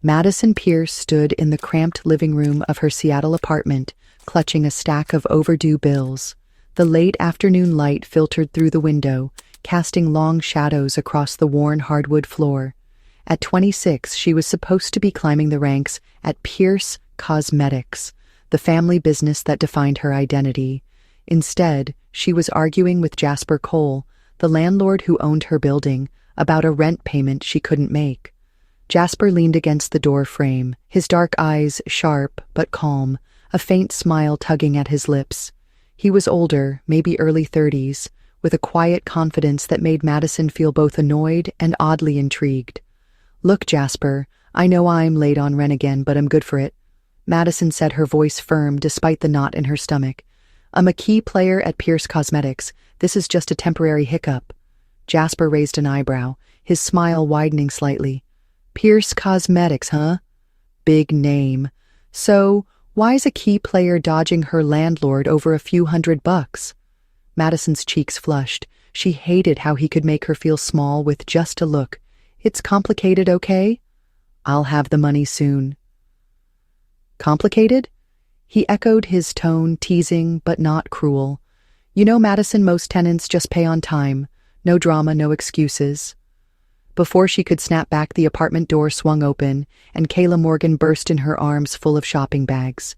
Madison Pierce stood in the cramped living room of her Seattle apartment, clutching a stack of overdue bills. The late afternoon light filtered through the window, casting long shadows across the worn hardwood floor. At 26, she was supposed to be climbing the ranks at Pierce Cosmetics, the family business that defined her identity. Instead, she was arguing with Jasper Cole, the landlord who owned her building, about a rent payment she couldn't make. Jasper leaned against the door frame, his dark eyes sharp but calm, a faint smile tugging at his lips. He was older, maybe early 30s, with a quiet confidence that made Madison feel both annoyed and oddly intrigued. "Look, Jasper, I know I'm late on rent again, but I'm good for it," Madison said, her voice firm despite the knot in her stomach. "I'm a key player at Pierce Cosmetics. This is just a temporary hiccup." Jasper raised an eyebrow, his smile widening slightly. "Pierce Cosmetics, huh? Big name. So, why's a key player dodging her landlord over a few $100? Madison's cheeks flushed. She hated how he could make her feel small with just a look. "It's complicated, okay? I'll have the money soon." "Complicated?" He echoed, his tone teasing but not cruel. "You know, Madison, most tenants just pay on time. No drama, no excuses." Before she could snap back, the apartment door swung open, and Kayla Morgan burst in her arms full of shopping bags.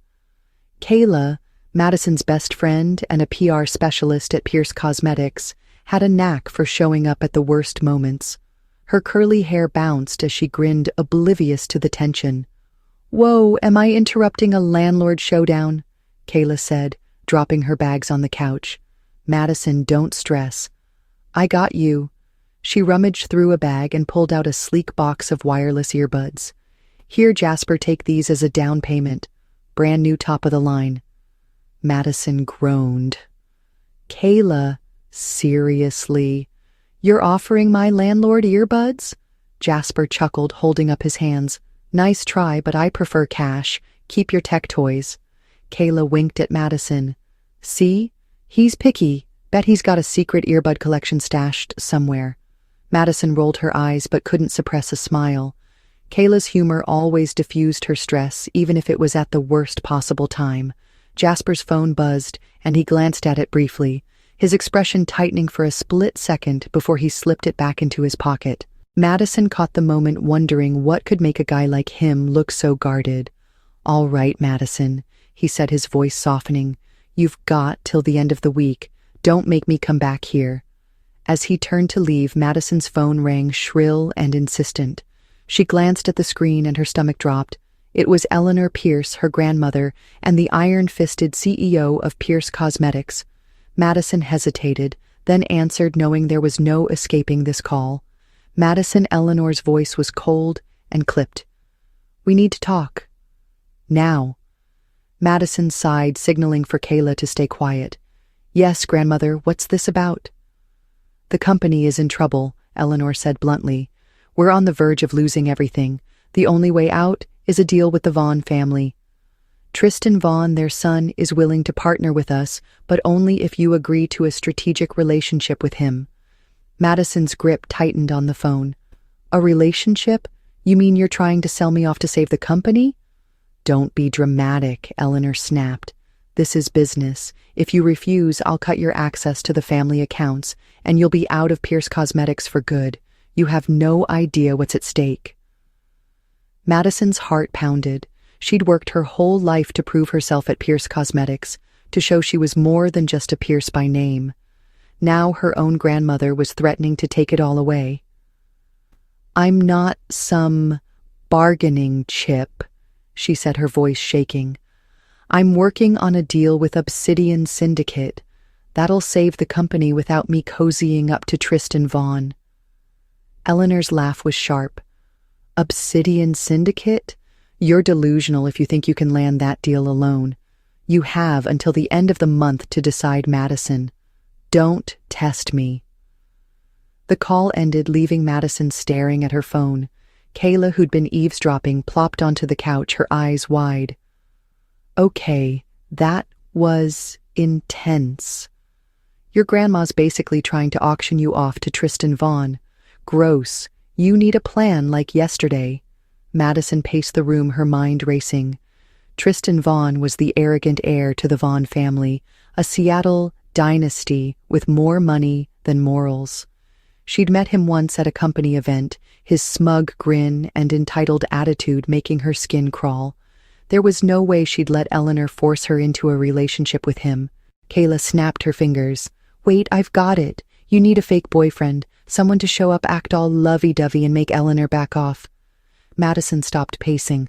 Kayla, Madison's best friend and a PR specialist at Pierce Cosmetics, had a knack for showing up at the worst moments. Her curly hair bounced as she grinned, oblivious to the tension. "Whoa, am I interrupting a landlord showdown?" Kayla said, dropping her bags on the couch. "Madison, don't stress. I got you." She rummaged through a bag and pulled out a sleek box of wireless earbuds. "Here, Jasper, take these as a down payment. Brand new, top of the line." Madison groaned. "Kayla, seriously? You're offering my landlord earbuds?" Jasper chuckled, holding up his hands. "Nice try, but I prefer cash. Keep your tech toys." Kayla winked at Madison. "See? He's picky. Bet he's got a secret earbud collection stashed somewhere." Madison rolled her eyes but couldn't suppress a smile. Kayla's humor always diffused her stress, even if it was at the worst possible time. Jasper's phone buzzed, and he glanced at it briefly, his expression tightening for a split second before he slipped it back into his pocket. Madison caught the moment, wondering what could make a guy like him look so guarded. "All right, Madison," he said, his voice softening. "You've got till the end of the week. Don't make me come back here." As he turned to leave, Madison's phone rang shrill and insistent. She glanced at the screen and her stomach dropped. It was Eleanor Pierce, her grandmother, and the iron-fisted CEO of Pierce Cosmetics. Madison hesitated, then answered, knowing there was no escaping this call. Madison Eleanor's voice was cold and clipped. "We need to talk. Now." Madison sighed, signaling for Kayla to stay quiet. "Yes, grandmother, what's this about?" "The company is in trouble," Eleanor said bluntly. "We're on the verge of losing everything. The only way out is a deal with the Vaughn family. Tristan Vaughn, their son, is willing to partner with us, but only if you agree to a strategic relationship with him." Madison's grip tightened on the phone. "A relationship? You mean you're trying to sell me off to save the company?" "Don't be dramatic," Eleanor snapped. "This is business. If you refuse, I'll cut your access to the family accounts, and you'll be out of Pierce Cosmetics for good. You have no idea what's at stake." Madison's heart pounded. She'd worked her whole life to prove herself at Pierce Cosmetics, to show she was more than just a Pierce by name. Now her own grandmother was threatening to take it all away. "I'm not some bargaining chip," she said, her voice shaking. "I'm working on a deal with Obsidian Syndicate. That'll save the company without me cozying up to Tristan Vaughn." Eleanor's laugh was sharp. "Obsidian Syndicate? You're delusional if you think you can land that deal alone. You have until the end of the month to decide, Madison. Don't test me." The call ended, leaving Madison staring at her phone. Kayla, who'd been eavesdropping, plopped onto the couch, her eyes wide. "Okay, that was intense. Your grandma's basically trying to auction you off to Tristan Vaughn. Gross. You need a plan like yesterday." Madison paced the room, her mind racing. Tristan Vaughn was the arrogant heir to the Vaughn family, a Seattle dynasty with more money than morals. She'd met him once at a company event, his smug grin and entitled attitude making her skin crawl. There was no way she'd let Eleanor force her into a relationship with him. Kayla snapped her fingers. Wait, I've got it. You need a fake boyfriend, someone to show up, act all lovey-dovey and make Eleanor back off. Madison stopped pacing.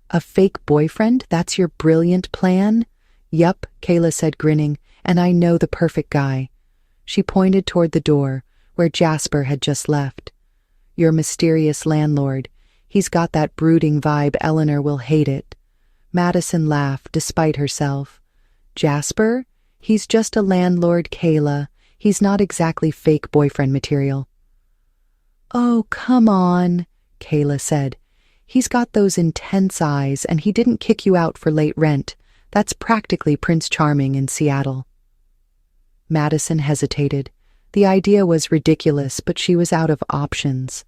A fake boyfriend? That's your brilliant plan? Yup, Kayla said, grinning, and I know the perfect guy. She pointed toward the door, where Jasper had just left. Your mysterious landlord. He's got that brooding vibe. Eleanor will hate it. Madison laughed, despite herself. Jasper? He's just a landlord, Kayla. He's not exactly fake boyfriend material. Oh, come on, Kayla said. He's got those intense eyes, and he didn't kick you out for late rent. That's practically Prince Charming in Seattle. Madison hesitated. The idea was ridiculous, but she was out of options.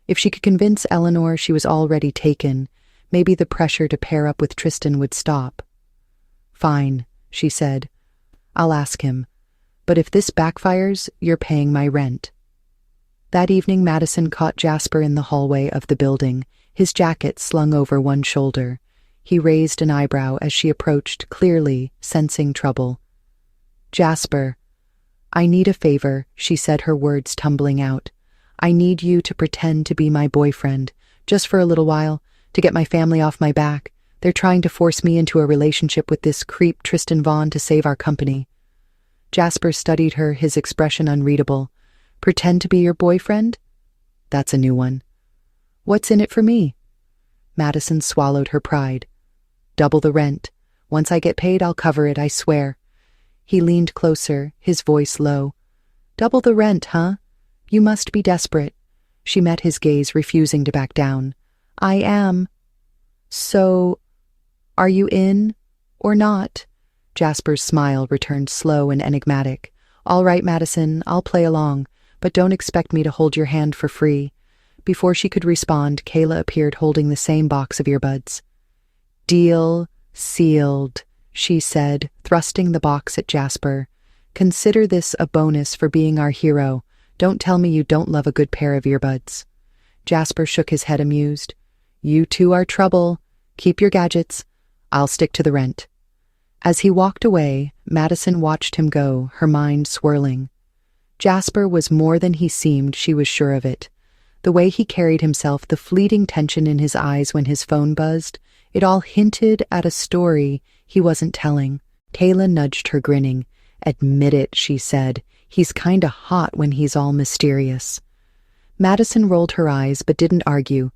If she could convince Eleanor she was already taken, maybe the pressure to pair up with Tristan would stop. Fine, she said. I'll ask him. But if this backfires, you're paying my rent. That evening, Madison caught Jasper in the hallway of the building, his jacket slung over one shoulder. He raised an eyebrow as she approached, clearly sensing trouble. Jasper, I need a favor, she said, her words tumbling out. I need you to pretend to be my boyfriend, just for a little while, to get my family off my back. They're trying to force me into a relationship with this creep Tristan Vaughn to save our company. Jasper studied her, his expression unreadable. Pretend to be your boyfriend? That's a new one. What's in it for me? Madison swallowed her pride. Double the rent. Once I get paid, I'll cover it, I swear. He leaned closer, his voice low. Double the rent, huh? You must be desperate. She met his gaze, refusing to back down. I am. So, are you in or not? Jasper's smile returned slow and enigmatic. All right, Madison, I'll play along, but don't expect me to hold your hand for free. Before she could respond, Kayla appeared holding the same box of earbuds. Deal sealed, she said, thrusting the box at Jasper. Consider this a bonus for being our hero. Don't tell me you don't love a good pair of earbuds. Jasper shook his head, amused. You two are trouble. Keep your gadgets. I'll stick to the rent. As he walked away, Madison watched him go, her mind swirling. Jasper was more than he seemed, she was sure of it. The way he carried himself, the fleeting tension in his eyes when his phone buzzed, it all hinted at a story he wasn't telling. Kayla nudged her, grinning. Admit it, she said. He's kinda hot when he's all mysterious. Madison rolled her eyes but didn't argue.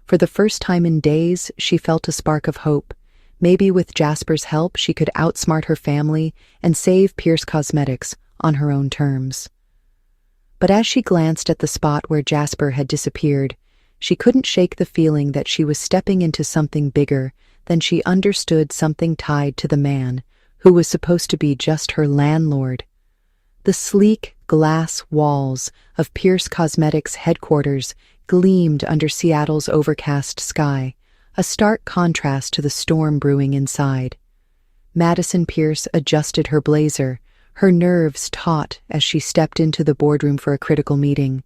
For the first time in days, she felt a spark of hope. Maybe with Jasper's help, she could outsmart her family and save Pierce Cosmetics on her own terms. But as she glanced at the spot where Jasper had disappeared, she couldn't shake the feeling that she was stepping into something bigger than she understood, something tied to the man who was supposed to be just her landlord. The sleek glass walls of Pierce Cosmetics headquarters gleamed under Seattle's overcast sky, a stark contrast to the storm brewing inside. Madison Pierce adjusted her blazer, her nerves taut as she stepped into the boardroom for a critical meeting.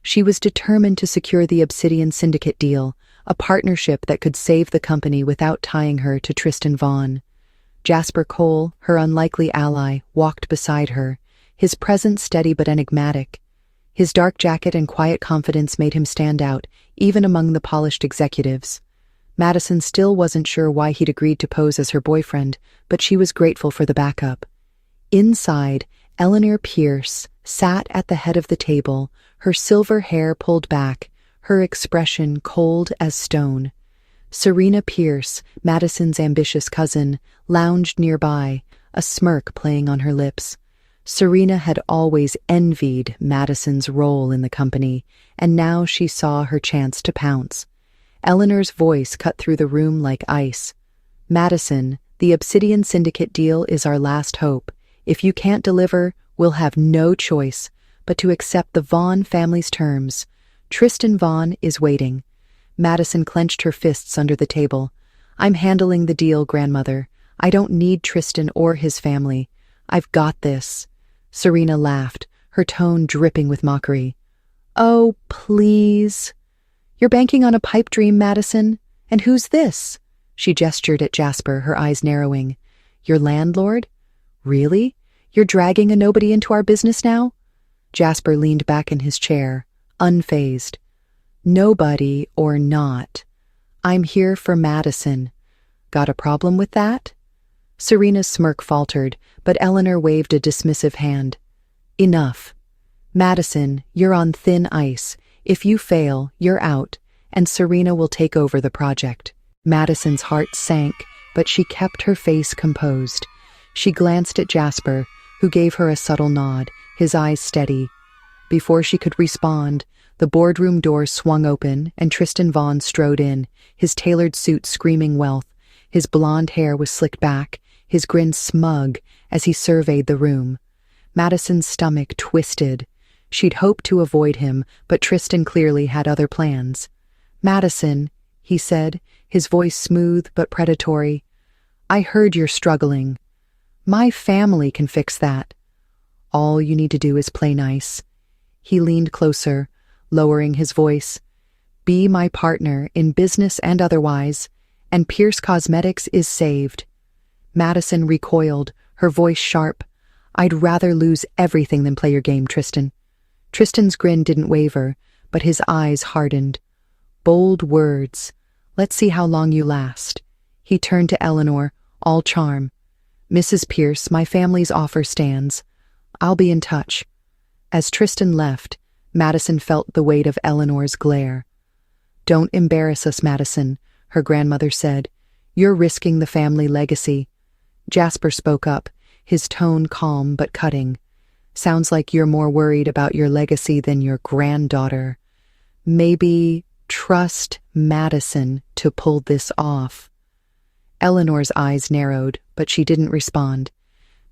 She was determined to secure the Obsidian Syndicate deal, a partnership that could save the company without tying her to Tristan Vaughn. Jasper Cole, her unlikely ally, walked beside her, his presence steady but enigmatic. His dark jacket and quiet confidence made him stand out, even among the polished executives. Madison still wasn't sure why he'd agreed to pose as her boyfriend, but she was grateful for the backup. Inside, Eleanor Pierce sat at the head of the table, her silver hair pulled back, her expression cold as stone. Serena Pierce, Madison's ambitious cousin, lounged nearby, a smirk playing on her lips. Serena had always envied Madison's role in the company, and now she saw her chance to pounce. Eleanor's voice cut through the room like ice. Madison, the Obsidian Syndicate deal is our last hope. If you can't deliver, we'll have no choice but to accept the Vaughn family's terms. Tristan Vaughn is waiting. Madison clenched her fists under the table. I'm handling the deal, grandmother. I don't need Tristan or his family. I've got this. Serena laughed, her tone dripping with mockery. Oh, please. You're banking on a pipe dream, Madison. And who's this? She gestured at Jasper, her eyes narrowing. Your landlord? Really? You're dragging a nobody into our business now? Jasper leaned back in his chair, unfazed. Nobody or not. I'm here for Madison. Got a problem with that? Serena's smirk faltered, but Eleanor waved a dismissive hand. Enough. Madison, you're on thin ice. If you fail, you're out, and Serena will take over the project. Madison's heart sank, but she kept her face composed. She glanced at Jasper, who gave her a subtle nod, his eyes steady. Before she could respond, the boardroom door swung open and Tristan Vaughn strode in, his tailored suit screaming wealth. His blonde hair was slicked back, his grin smug as he surveyed the room. Madison's stomach twisted. She'd hoped to avoid him, but Tristan clearly had other plans. Madison, he said, his voice smooth but predatory. I heard you're struggling. My family can fix that. All you need to do is play nice. He leaned closer, lowering his voice. Be my partner in business and otherwise, and Pierce Cosmetics is saved. Madison recoiled, her voice sharp. I'd rather lose everything than play your game, Tristan. Tristan's grin didn't waver, but his eyes hardened. Bold words. Let's see how long you last. He turned to Eleanor, all charm. Mrs. Pierce, my family's offer stands. I'll be in touch. As Tristan left, Madison felt the weight of Eleanor's glare. Don't embarrass us, Madison, her grandmother said. You're risking the family legacy. Jasper spoke up, his tone calm but cutting. Sounds like you're more worried about your legacy than your granddaughter. Maybe trust Madison to pull this off. Eleanor's eyes narrowed, but she didn't respond.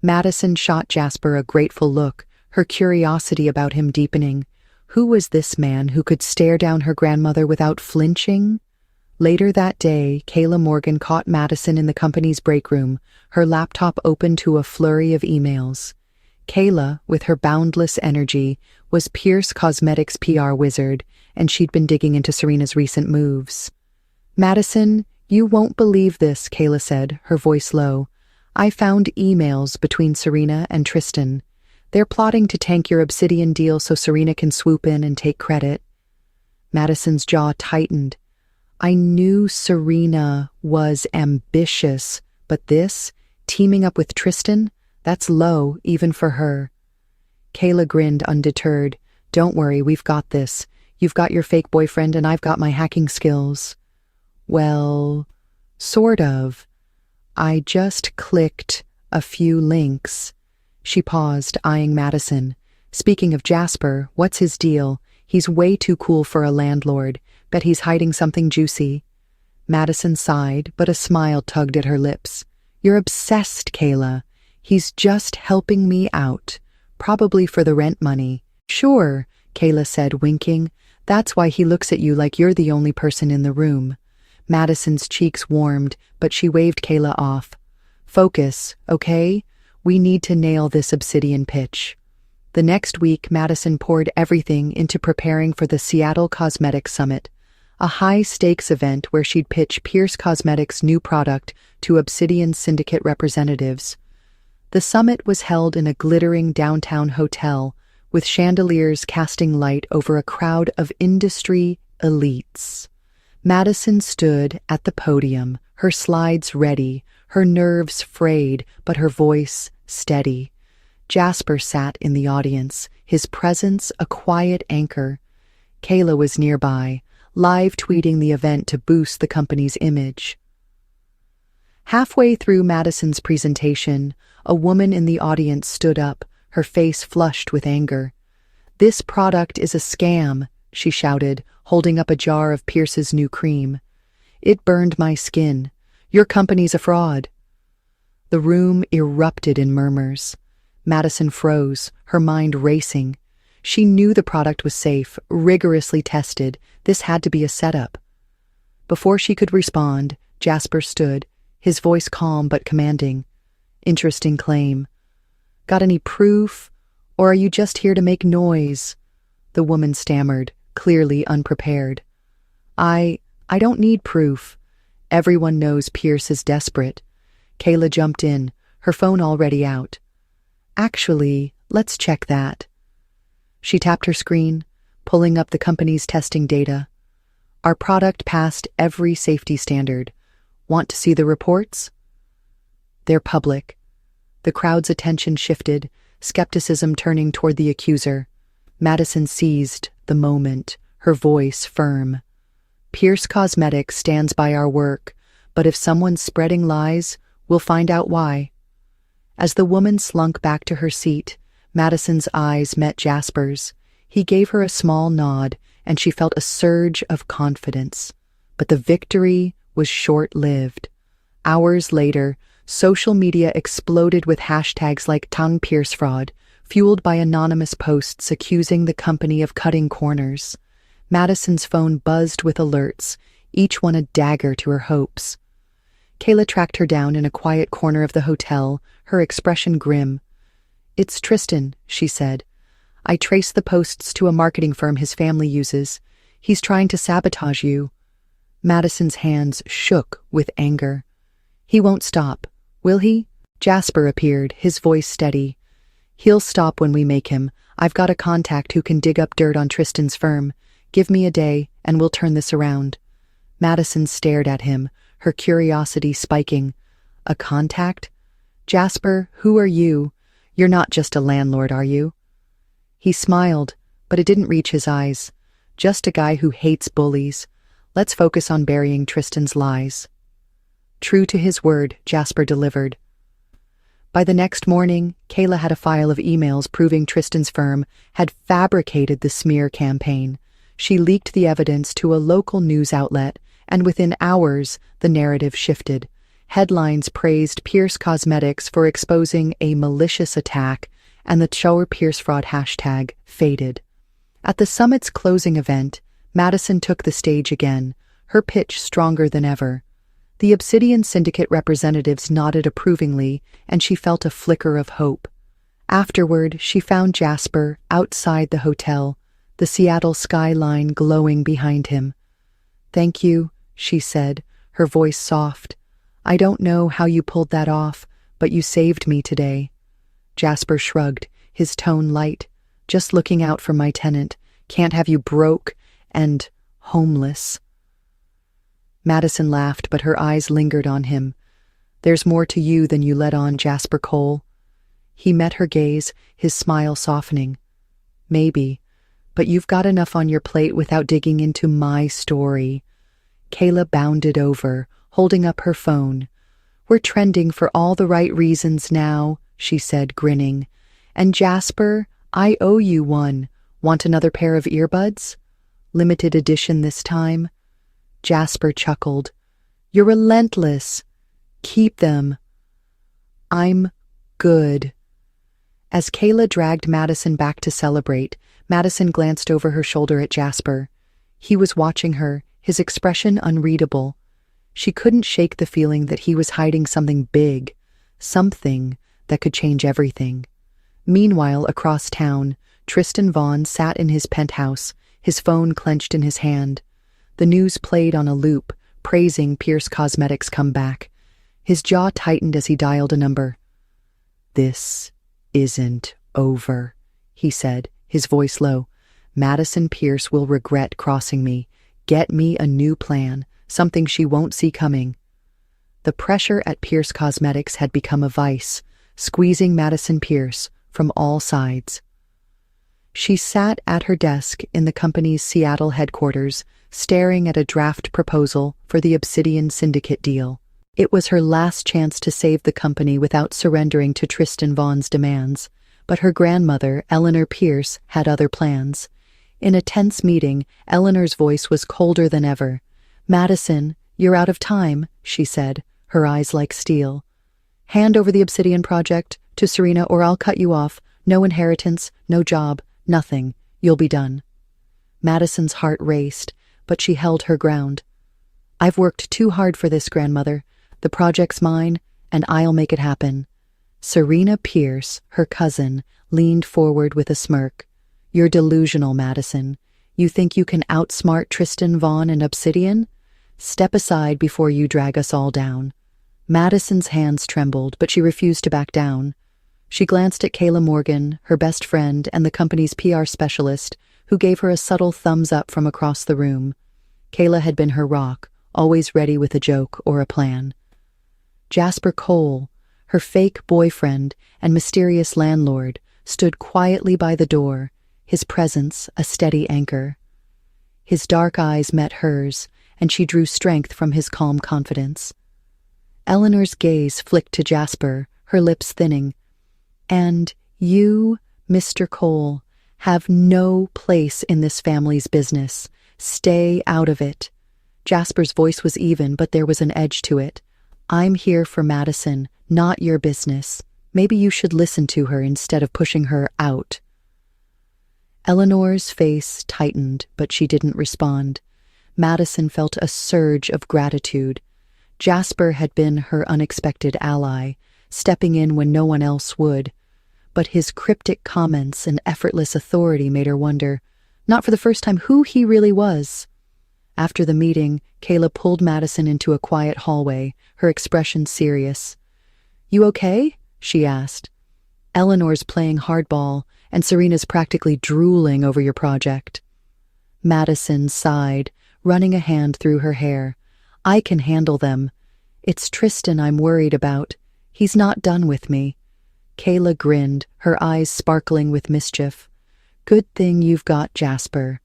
Madison shot Jasper a grateful look, her curiosity about him deepening. Who was this man who could stare down her grandmother without flinching? Later that day, Kayla Morgan caught Madison in the company's break room, her laptop open to a flurry of emails. Kayla, with her boundless energy, was Pierce Cosmetics' PR wizard, and she'd been digging into Serena's recent moves. Madison, you won't believe this, Kayla said, her voice low. I found emails between Serena and Tristan. They're plotting to tank your Obsidian deal so Serena can swoop in and take credit. Madison's jaw tightened. I knew Serena was ambitious, but this, teaming up with Tristan, that's low, even for her. Kayla grinned undeterred. Don't worry, we've got this. You've got your fake boyfriend and I've got my hacking skills. Well, sort of. I just clicked a few links. She paused, eyeing Madison. Speaking of Jasper, what's his deal? He's way too cool for a landlord. Bet he's hiding something juicy. Madison sighed, but a smile tugged at her lips. You're obsessed, Kayla. He's just helping me out. Probably for the rent money. Sure, Kayla said, winking. That's why he looks at you like you're the only person in the room. Madison's cheeks warmed, but she waved Kayla off. Focus, okay? We need to nail this Obsidian pitch. The next week, Madison poured everything into preparing for the Seattle Cosmetics Summit, a high-stakes event where she'd pitch Pierce Cosmetics' new product to Obsidian Syndicate representatives. The summit was held in a glittering downtown hotel, with chandeliers casting light over a crowd of industry elites. Madison stood at the podium, her slides ready, her nerves frayed, but her voice steady. Jasper sat in the audience, his presence a quiet anchor. Kayla was nearby, live tweeting the event to boost the company's image. Halfway through Madison's presentation, a woman in the audience stood up, her face flushed with anger. This product is a scam, she shouted, holding up a jar of Pierce's new cream. It burned my skin. Your company's a fraud. The room erupted in murmurs. Madison froze, her mind racing. She knew the product was safe, rigorously tested. This had to be a setup. Before she could respond, Jasper stood, his voice calm but commanding. Interesting claim. Got any proof? Or are you just here to make noise? The woman stammered, clearly unprepared. I don't need proof. Everyone knows Pierce is desperate. Kayla jumped in, her phone already out. Actually, let's check that. She tapped her screen, pulling up the company's testing data. Our product passed every safety standard. Want to see the reports? They're public. The crowd's attention shifted, skepticism turning toward the accuser. Madison seized the moment, her voice firm. Pierce Cosmetics stands by our work, but if someone's spreading lies, we'll find out why. As the woman slunk back to her seat, Madison's eyes met Jasper's. He gave her a small nod, and she felt a surge of confidence. But the victory was short-lived. Hours later, social media exploded with hashtags like Tongue Pierce Fraud, fueled by anonymous posts accusing the company of cutting corners. Madison's phone buzzed with alerts, each one a dagger to her hopes. Kayla tracked her down in a quiet corner of the hotel, her expression grim. "It's Tristan," she said. "I traced the posts to a marketing firm his family uses. He's trying to sabotage you." Madison's hands shook with anger. "He won't stop, will he?" Jasper appeared, his voice steady. "He'll stop when we make him. I've got a contact who can dig up dirt on Tristan's firm. Give me a day, and we'll turn this around." Madison stared at him, her curiosity spiking. "A contact? Jasper, who are you? You're not just a landlord, are you?" He smiled, but it didn't reach his eyes. "Just a guy who hates bullies. Let's focus on burying Tristan's lies." True to his word, Jasper delivered. By the next morning, Kayla had a file of emails proving Tristan's firm had fabricated the smear campaign. She leaked the evidence to a local news outlet, and within hours, the narrative shifted. Headlines praised Pierce Cosmetics for exposing a malicious attack, and the Shower Pierce Fraud hashtag faded. At the summit's closing event, Madison took the stage again, her pitch stronger than ever. The Obsidian Syndicate representatives nodded approvingly, and she felt a flicker of hope. Afterward, she found Jasper outside the hotel, the Seattle skyline glowing behind him. "Thank you," she said, her voice soft. "I don't know how you pulled that off, but you saved me today." Jasper shrugged, his tone light. "Just looking out for my tenant. Can't have you broke and homeless." Madison laughed, but her eyes lingered on him. "There's more to you than you let on, Jasper Cole." He met her gaze, his smile softening. "Maybe, but you've got enough on your plate without digging into my story." Kayla bounded over, holding up her phone. "We're trending for all the right reasons now," she said, grinning. "And Jasper, I owe you one. Want another pair of earbuds? Limited edition this time." Jasper chuckled. "You're relentless. Keep them." "I'm good." As Kayla dragged Madison back to celebrate, Madison glanced over her shoulder at Jasper. He was watching her, his expression unreadable. She couldn't shake the feeling that he was hiding something big, something that could change everything. Meanwhile, across town, Tristan Vaughn sat in his penthouse, his phone clenched in his hand. The news played on a loop, praising Pierce Cosmetics' comeback. His jaw tightened as he dialed a number. "This isn't over," he said, his voice low. "Madison Pierce will regret crossing me. Get me a new plan, something she won't see coming." The pressure at Pierce Cosmetics had become a vice, squeezing Madison Pierce from all sides. She sat at her desk in the company's Seattle headquarters, staring at a draft proposal for the Obsidian Syndicate deal. It was her last chance to save the company without surrendering to Tristan Vaughn's demands, but her grandmother, Eleanor Pierce, had other plans. In a tense meeting, Eleanor's voice was colder than ever. "Madison, you're out of time," she said, her eyes like steel. "Hand over the Obsidian project to Serena or I'll cut you off. No inheritance, no job, nothing. You'll be done." Madison's heart raced, but she held her ground. I've worked too hard for this, grandmother. The project's mine, and I'll make it happen. Serena Pierce, her cousin, leaned forward with a smirk. You're delusional, Madison. You think you can outsmart Tristan Vaughn and Obsidian? Step aside before you drag us all down. Madison's hands trembled, but she refused to back down. She glanced at Kayla Morgan, her best friend and the company's PR specialist, who gave her a subtle thumbs up from across the room. Kayla had been her rock, always ready with a joke or a plan. Jasper Cole, her fake boyfriend and mysterious landlord, stood quietly by the door, his presence a steady anchor. His dark eyes met hers, and she drew strength from his calm confidence. Eleanor's gaze flicked to Jasper, her lips thinning. And you, Mr. Cole, have no place in this family's business. Stay out of it. Jasper's voice was even, but there was an edge to it. I'm here for Madison, not your business. Maybe you should listen to her instead of pushing her out. Eleanor's face tightened, but she didn't respond. Madison felt a surge of gratitude. Jasper had been her unexpected ally, stepping in when no one else would. But his cryptic comments and effortless authority made her wonder, not for the first time, who he really was. After the meeting, Kayla pulled Madison into a quiet hallway, her expression serious. You okay? She asked. Eleanor's playing hardball, and Serena's practically drooling over your project. Madison sighed, running a hand through her hair. I can handle them. It's Tristan I'm worried about. He's not done with me. Kayla grinned, her eyes sparkling with mischief. Good thing you've got Jasper.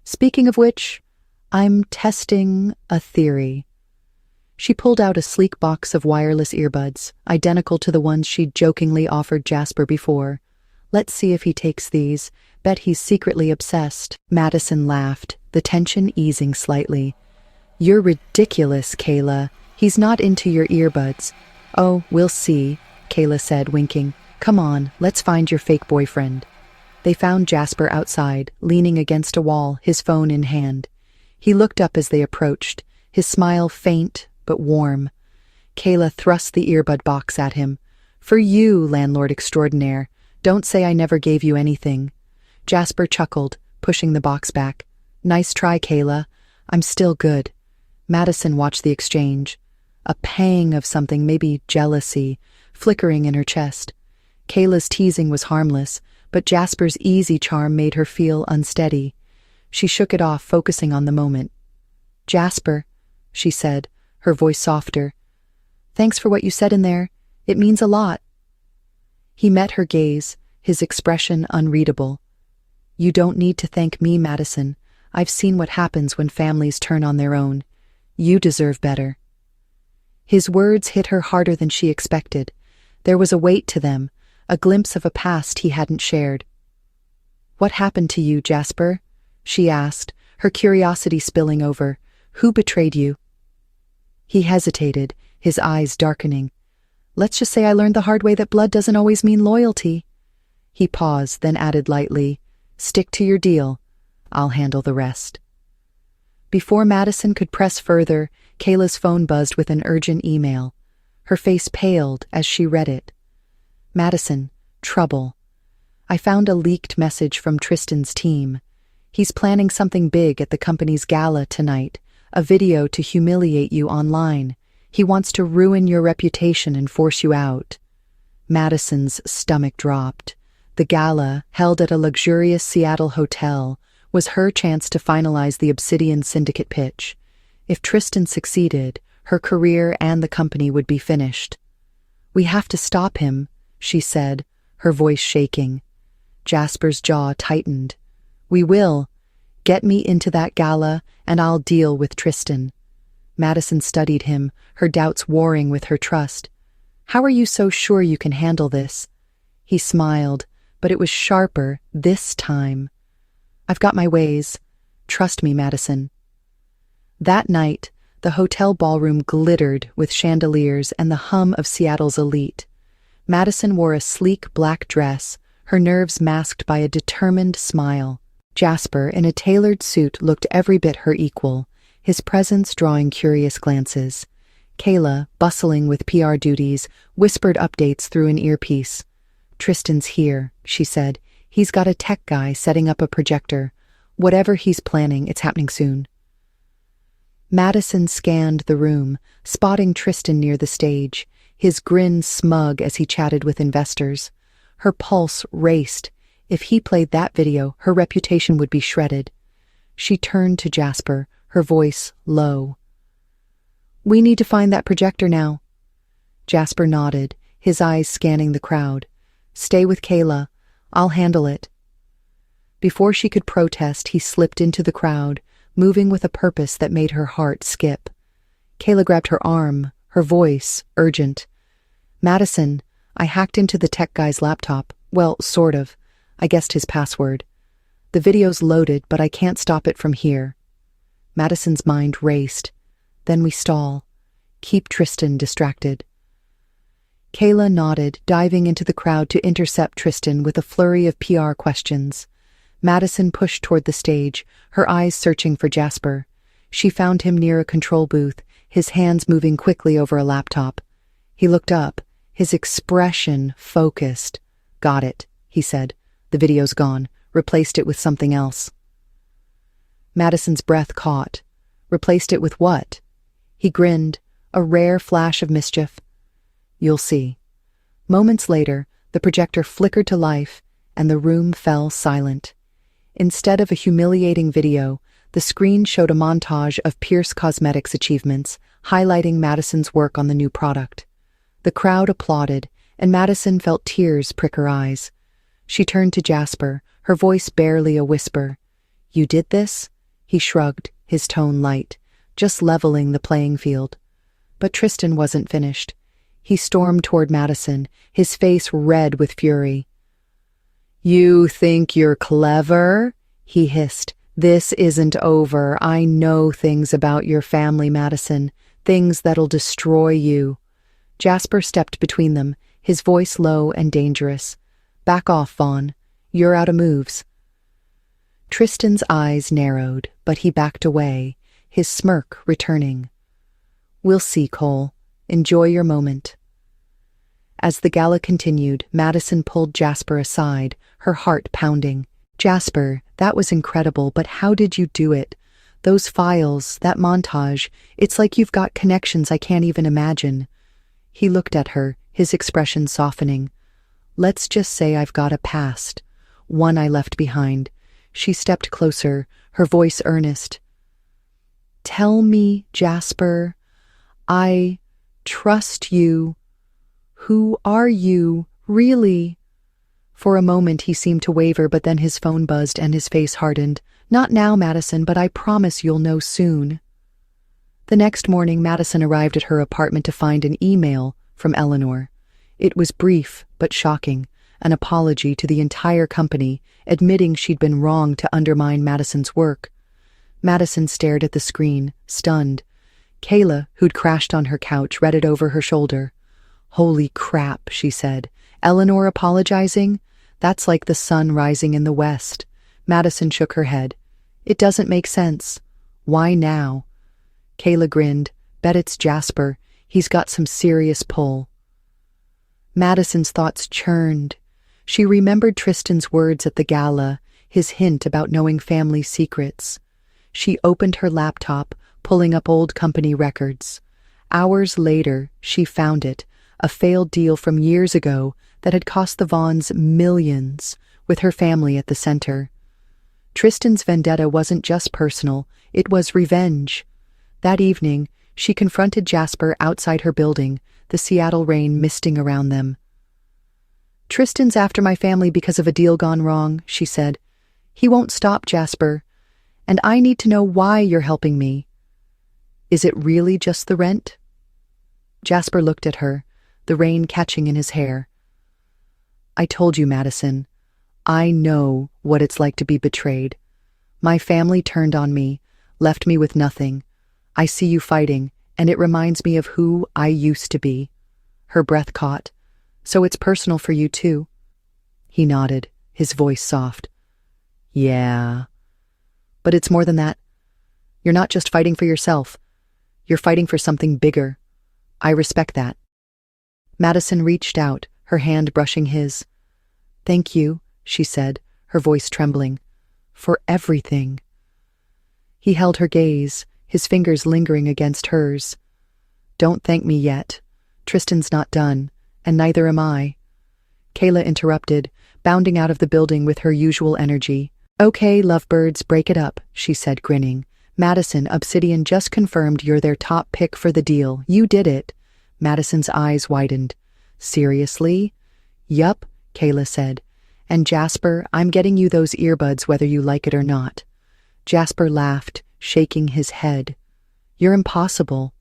Speaking of which, I'm testing a theory. She pulled out a sleek box of wireless earbuds, identical to the ones she'd jokingly offered Jasper before. Let's see if he takes these. Bet he's secretly obsessed. Madison laughed, the tension easing slightly. You're ridiculous, Kayla. He's not into your earbuds. Oh, we'll see, Kayla said, winking. Come on, let's find your fake boyfriend. They found Jasper outside, leaning against a wall, his phone in hand. He looked up as they approached, his smile faint but warm. Kayla thrust the earbud box at him. For you, landlord extraordinaire. Don't say I never gave you anything. Jasper chuckled, pushing the box back. Nice try, Kayla. I'm still good. Madison watched the exchange. A pang of something, maybe jealousy, flickering in her chest. Kayla's teasing was harmless, but Jasper's easy charm made her feel unsteady. She shook it off, focusing on the moment. Jasper, she said, her voice softer. Thanks for what you said in there. It means a lot. He met her gaze, his expression unreadable. You don't need to thank me, Madison. I've seen what happens when families turn on their own. You deserve better. His words hit her harder than she expected. There was a weight to them, a glimpse of a past he hadn't shared. What happened to you, Jasper? She asked, her curiosity spilling over. Who betrayed you? He hesitated, his eyes darkening. Let's just say I learned the hard way that blood doesn't always mean loyalty. He paused, then added lightly, Stick to your deal. I'll handle the rest. Before Madison could press further, Kayla's phone buzzed with an urgent email. Her face paled as she read it. Madison, trouble. I found a leaked message from Tristan's team. He's planning something big at the company's gala tonight, a video to humiliate you online. He wants to ruin your reputation and force you out. Madison's stomach dropped. The gala, held at a luxurious Seattle hotel, was her chance to finalize the Obsidian Syndicate pitch. If Tristan succeeded, her career and the company would be finished. We have to stop him, she said, her voice shaking. Jasper's jaw tightened. We will. Get me into that gala, and I'll deal with Tristan. Madison studied him, her doubts warring with her trust. How are you so sure you can handle this? He smiled, but it was sharper this time. I've got my ways. Trust me, Madison. That night, the hotel ballroom glittered with chandeliers and the hum of Seattle's elite. Madison wore a sleek black dress, her nerves masked by a determined smile. Jasper, in a tailored suit, looked every bit her equal, his presence drawing curious glances. Kayla, bustling with PR duties, whispered updates through an earpiece. "Tristan's here," she said. "He's got a tech guy setting up a projector. Whatever he's planning, it's happening soon." Madison scanned the room, spotting Tristan near the stage, his grin smug as he chatted with investors. Her pulse raced. If he played that video, her reputation would be shredded. She turned to Jasper, her voice low. "We need to find that projector now." Jasper nodded, his eyes scanning the crowd. "Stay with Kayla. I'll handle it." Before she could protest, he slipped into the crowd, moving with a purpose that made her heart skip. Kayla grabbed her arm, her voice urgent. "Madison, I hacked into the tech guy's laptop. Well, sort of. I guessed his password. The video's loaded, but I can't stop it from here." Madison's mind raced. "Then we stall. Keep Tristan distracted." Kayla nodded, diving into the crowd to intercept Tristan with a flurry of PR questions. Madison pushed toward the stage, her eyes searching for Jasper. She found him near a control booth, his hands moving quickly over a laptop. He looked up, his expression focused. "Got it," he said. "The video's gone. Replaced it with something else." Madison's breath caught. Replaced it with what? He grinned, a rare flash of mischief. "You'll see." Moments later, the projector flickered to life, and the room fell silent. Instead of a humiliating video, the screen showed a montage of Pierce Cosmetics' achievements, highlighting Madison's work on the new product. The crowd applauded, and Madison felt tears prick her eyes. She turned to Jasper, her voice barely a whisper. "You did this?" He shrugged, his tone light, just leveling the playing field. But Tristan wasn't finished. He stormed toward Madison, his face red with fury. "You think you're clever?" he hissed. "This isn't over. I know things about your family, Madison, things that'll destroy you." Jasper stepped between them, his voice low and dangerous. "Back off, Vaughn. You're out of moves." Tristan's eyes narrowed, but he backed away, his smirk returning. "We'll see, Cole. Enjoy your moment." As the gala continued, Madison pulled Jasper aside, her heart pounding. "Jasper, that was incredible, but how did you do it? Those files, that montage, it's like you've got connections I can't even imagine." He looked at her, his expression softening. "Let's just say I've got a past, one I left behind." She stepped closer, her voice earnest. "Tell me, Jasper. I trust you. Who are you, really?" For a moment he seemed to waver, but then his phone buzzed and his face hardened. "Not now, Madison, but I promise you'll know soon." The next morning, Madison arrived at her apartment to find an email from Eleanor. It was brief but shocking, an apology to the entire company, admitting she'd been wrong to undermine Madison's work. Madison stared at the screen, stunned. Kayla, who'd crashed on her couch, read it over her shoulder. "Holy crap," she said. "Eleanor apologizing? That's like the sun rising in the west." Madison shook her head. "It doesn't make sense. Why now?" Kayla grinned. "Bet it's Jasper. He's got some serious pull." Madison's thoughts churned. She remembered Tristan's words at the gala, his hint about knowing family secrets. She opened her laptop, pulling up old company records. Hours later, she found it, a failed deal from years ago that had cost the Vaughns millions, with her family at the center. Tristan's vendetta wasn't just personal, it was revenge. That evening, she confronted Jasper outside her building, the Seattle rain misting around them. "Tristan's after my family because of a deal gone wrong," she said. "He won't stop, Jasper. And I need to know why you're helping me." "Is it really just the rent?" Jasper looked at her, the rain catching in his hair. "I told you, Madison. I know what it's like to be betrayed. My family turned on me, left me with nothing. I see you fighting, and it reminds me of who I used to be." Her breath caught. "So it's personal for you too?" He nodded, his voice soft. "Yeah. But it's more than that. You're not just fighting for yourself. You're fighting for something bigger. I respect that. Madison reached out, her hand brushing his. Thank you, she said, her voice trembling. For everything. He held her gaze, his fingers lingering against hers. Don't thank me yet. Tristan's not done, and neither am I. Kayla interrupted, bounding out of the building with her usual energy. Okay, lovebirds, break it up, she said, grinning. Madison, Obsidian just confirmed you're their top pick for the deal. You did it. Madison's eyes widened. Seriously? Yup, Kayla said. And Jasper, I'm getting you those earbuds whether you like it or not. Jasper laughed, shaking his head. You're impossible.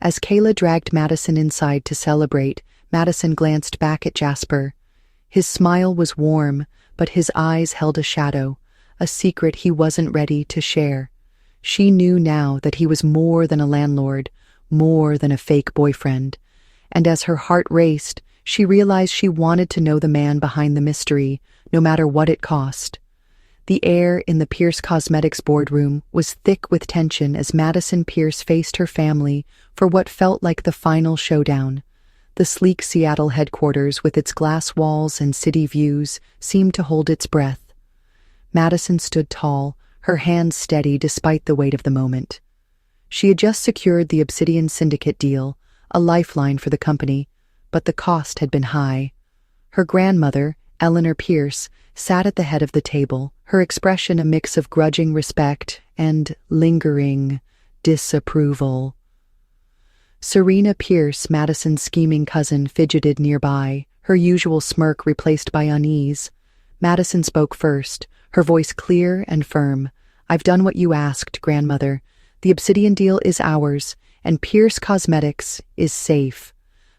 As Kayla dragged Madison inside to celebrate, Madison glanced back at Jasper. His smile was warm, but his eyes held a shadow, a secret he wasn't ready to share. She knew now that he was more than a landlord, more than a fake boyfriend. And as her heart raced, she realized she wanted to know the man behind the mystery, no matter what it cost. The air in the Pierce Cosmetics boardroom was thick with tension as Madison Pierce faced her family for what felt like the final showdown. The sleek Seattle headquarters, with its glass walls and city views, seemed to hold its breath. Madison stood tall, her hands steady despite the weight of the moment. She had just secured the Obsidian Syndicate deal, a lifeline for the company, but the cost had been high. Her grandmother, Eleanor Pierce, sat at the head of the table, her expression a mix of grudging respect and lingering disapproval. Serena Pierce, Madison's scheming cousin, fidgeted nearby, her usual smirk replaced by unease. Madison spoke first, her voice clear and firm. I've done what you asked, grandmother. The Obsidian deal is ours, and Pierce Cosmetics is safe.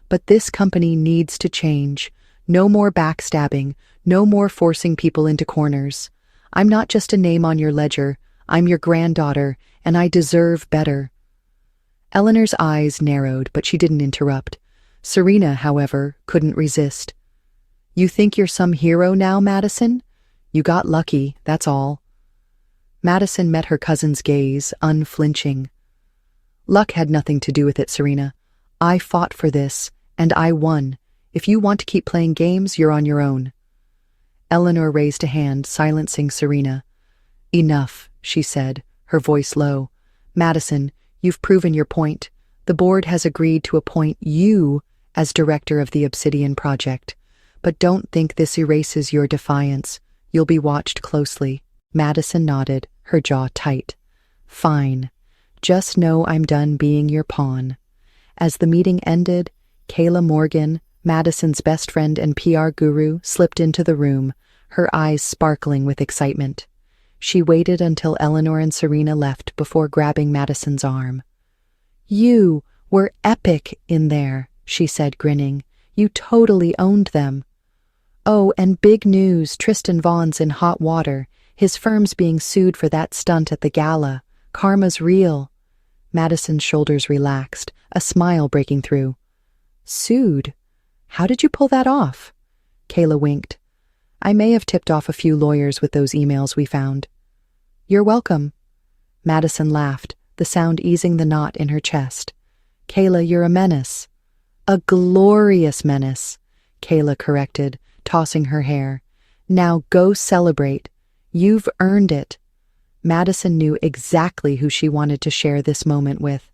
But this company needs to change. No more backstabbing, no more forcing people into corners. I'm not just a name on your ledger, I'm your granddaughter, and I deserve better. Eleanor's eyes narrowed, but she didn't interrupt. Serena, however, couldn't resist. You think you're some hero now, Madison? You got lucky, that's all. Madison met her cousin's gaze, unflinching. Luck had nothing to do with it, Serena. I fought for this, and I won. If you want to keep playing games, you're on your own. Eleanor raised a hand, silencing Serena. Enough, she said, her voice low. Madison, you've proven your point. The board has agreed to appoint you as director of the Obsidian Project. But don't think this erases your defiance. You'll be watched closely. Madison nodded, her jaw tight. Fine. Just know I'm done being your pawn. As the meeting ended, Kayla Morgan, Madison's best friend and PR guru, slipped into the room, her eyes sparkling with excitement. She waited until Eleanor and Serena left before grabbing Madison's arm. You were epic in there, she said, grinning. You totally owned them. Oh, and big news, Tristan Vaughn's in hot water. His firm's being sued for that stunt at the gala. Karma's real. Madison's shoulders relaxed, a smile breaking through. Sued? How did you pull that off? Kayla winked. I may have tipped off a few lawyers with those emails we found. You're welcome. Madison laughed, the sound easing the knot in her chest. Kayla, you're a menace. A glorious menace, Kayla corrected, tossing her hair. Now go celebrate. You've earned it. Madison knew exactly who she wanted to share this moment with.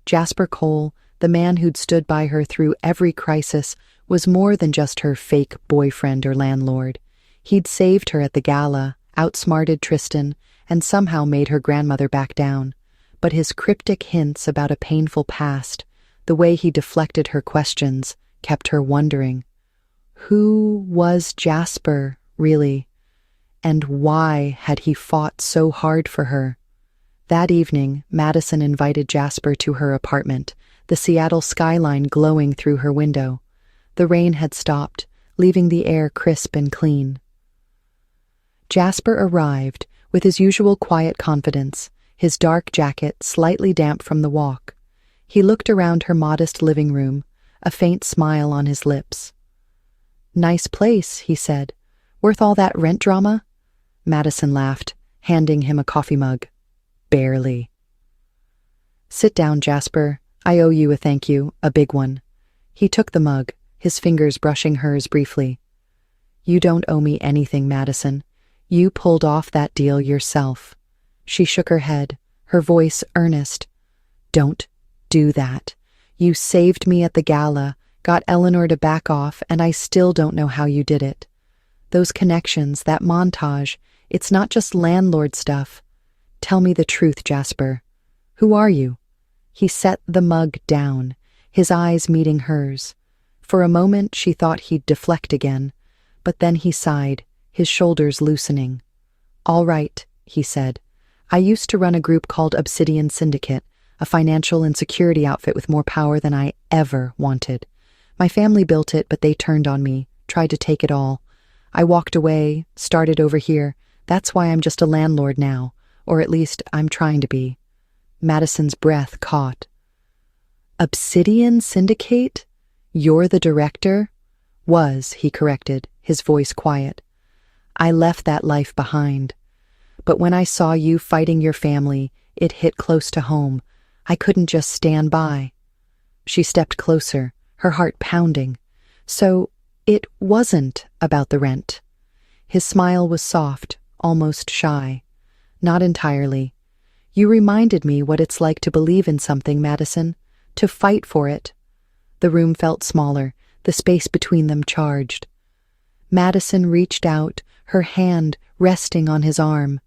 Jasper Cole, the man who'd stood by her through every crisis, was more than just her fake boyfriend or landlord. He'd saved her at the gala, outsmarted Tristan, and somehow made her grandmother back down. But his cryptic hints about a painful past, the way he deflected her questions, kept her wondering. Who was Jasper, really? And why had he fought so hard for her? That evening, Madison invited Jasper to her apartment, the Seattle skyline glowing through her window. The rain had stopped, leaving the air crisp and clean. Jasper arrived, with his usual quiet confidence, his dark jacket slightly damp from the walk. He looked around her modest living room, a faint smile on his lips. Nice place, he said. Worth all that rent drama? Madison laughed, handing him a coffee mug. Barely. Sit down, Jasper. I owe you a thank you, a big one. He took the mug, his fingers brushing hers briefly. You don't owe me anything, Madison. You pulled off that deal yourself. She shook her head, her voice earnest. Don't do that. You saved me at the gala, got Eleanor to back off, and I still don't know how you did it. Those connections, that montage, it's not just landlord stuff. Tell me the truth, Jasper. Who are you? He set the mug down, his eyes meeting hers. For a moment she thought he'd deflect again, but then he sighed, his shoulders loosening. All right, he said. I used to run a group called Obsidian Syndicate, a financial and security outfit with more power than I ever wanted. My family built it, but they turned on me, tried to take it all. I walked away, started over here. That's why I'm just a landlord now, or at least I'm trying to be. Madison's breath caught. Obsidian Syndicate? You're the director? Was, he corrected, his voice quiet. I left that life behind. But when I saw you fighting your family, it hit close to home. I couldn't just stand by. She stepped closer, her heart pounding. So it wasn't about the rent. His smile was soft, almost shy. Not entirely. You reminded me what it's like to believe in something, Madison, to fight for it. The room felt smaller, the space between them charged. Madison reached out, her hand resting on his arm.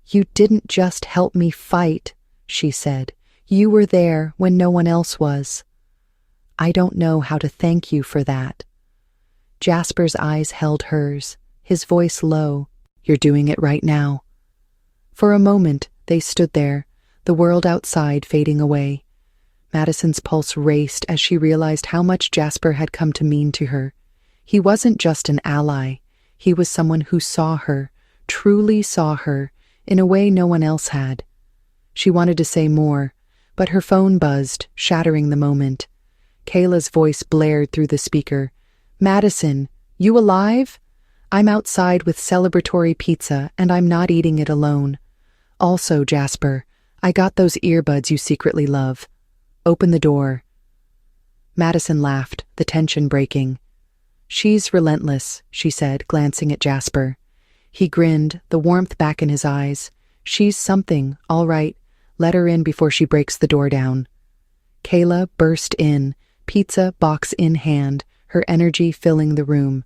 You didn't just help me fight, she said. You were there when no one else was. I don't know how to thank you for that. Jasper's eyes held hers, his voice low. You're doing it right now. For a moment, they stood there, the world outside fading away. Madison's pulse raced as she realized how much Jasper had come to mean to her. He wasn't just an ally. He was someone who saw her, truly saw her, in a way no one else had. She wanted to say more, but her phone buzzed, shattering the moment. Kayla's voice blared through the speaker. Madison, you alive? I'm outside with celebratory pizza, and I'm not eating it alone. Also, Jasper, I got those earbuds you secretly love. Open the door. Madison laughed, the tension breaking. She's relentless, she said, glancing at Jasper. He grinned, the warmth back in his eyes. She's something, all right. Let her in before she breaks the door down. Kayla burst in, pizza box in hand, her energy filling the room.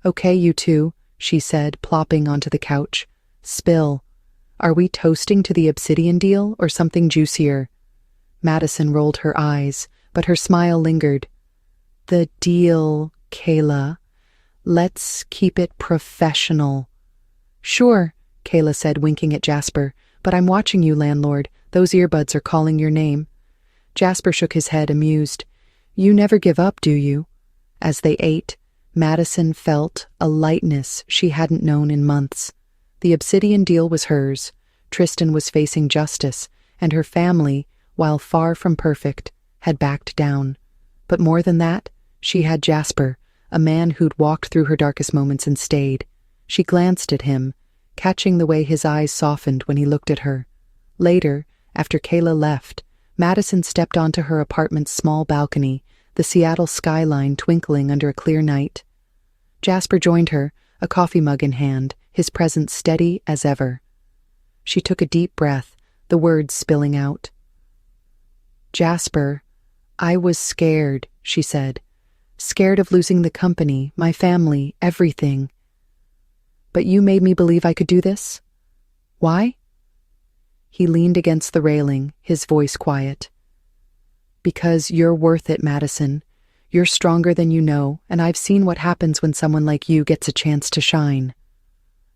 Okay, you two, she said, plopping onto the couch. Spill. Are we toasting to the Obsidian deal or something juicier? Madison rolled her eyes, but her smile lingered. The deal, Kayla. Let's keep it professional. Sure, Kayla said, winking at Jasper, but I'm watching you, landlord. Those earbuds are calling your name. Jasper shook his head, amused. You never give up, do you? As they ate, Madison felt a lightness she hadn't known in months. The Obsidian deal was hers. Tristan was facing justice, and her family, while far from perfect, had backed down. But more than that, she had Jasper, a man who'd walked through her darkest moments and stayed. She glanced at him, catching the way his eyes softened when he looked at her. Later, after Kayla left, Madison stepped onto her apartment's small balcony, the Seattle skyline twinkling under a clear night. Jasper joined her, a coffee mug in hand, his presence steady as ever. She took a deep breath, the words spilling out. Jasper, I was scared, she said. Scared of losing the company, my family, everything. But you made me believe I could do this? Why? He leaned against the railing, his voice quiet. Because you're worth it, Madison. You're stronger than you know, and I've seen what happens when someone like you gets a chance to shine.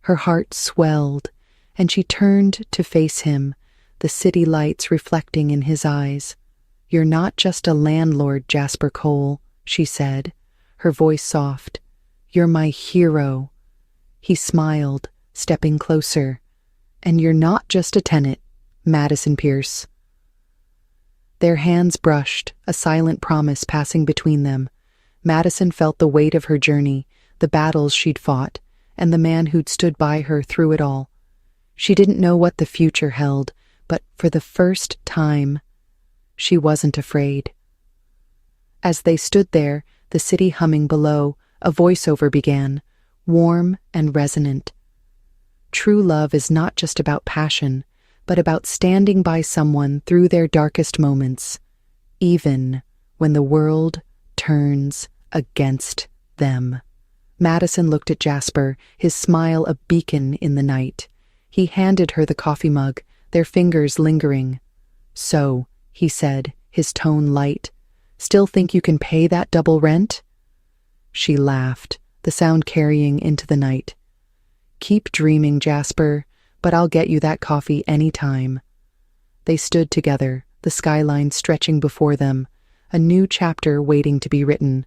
Her heart swelled, and she turned to face him, the city lights reflecting in his eyes. You're not just a landlord, Jasper Cole, she said, her voice soft. You're my hero. He smiled, stepping closer. And you're not just a tenant, Madison Pierce. Their hands brushed, a silent promise passing between them. Madison felt the weight of her journey, the battles she'd fought, and the man who'd stood by her through it all. She didn't know what the future held, but for the first time, she wasn't afraid. As they stood there, the city humming below, a voiceover began, warm and resonant. True love is not just about passion, but about standing by someone through their darkest moments, even when the world turns against them. Madison looked at Jasper, his smile a beacon in the night. He handed her the coffee mug, their fingers lingering. "So," he said, his tone light, "still think you can pay that double rent?" She laughed, the sound carrying into the night. "Keep dreaming, Jasper, but I'll get you that coffee any time." They stood together, the skyline stretching before them, a new chapter waiting to be written.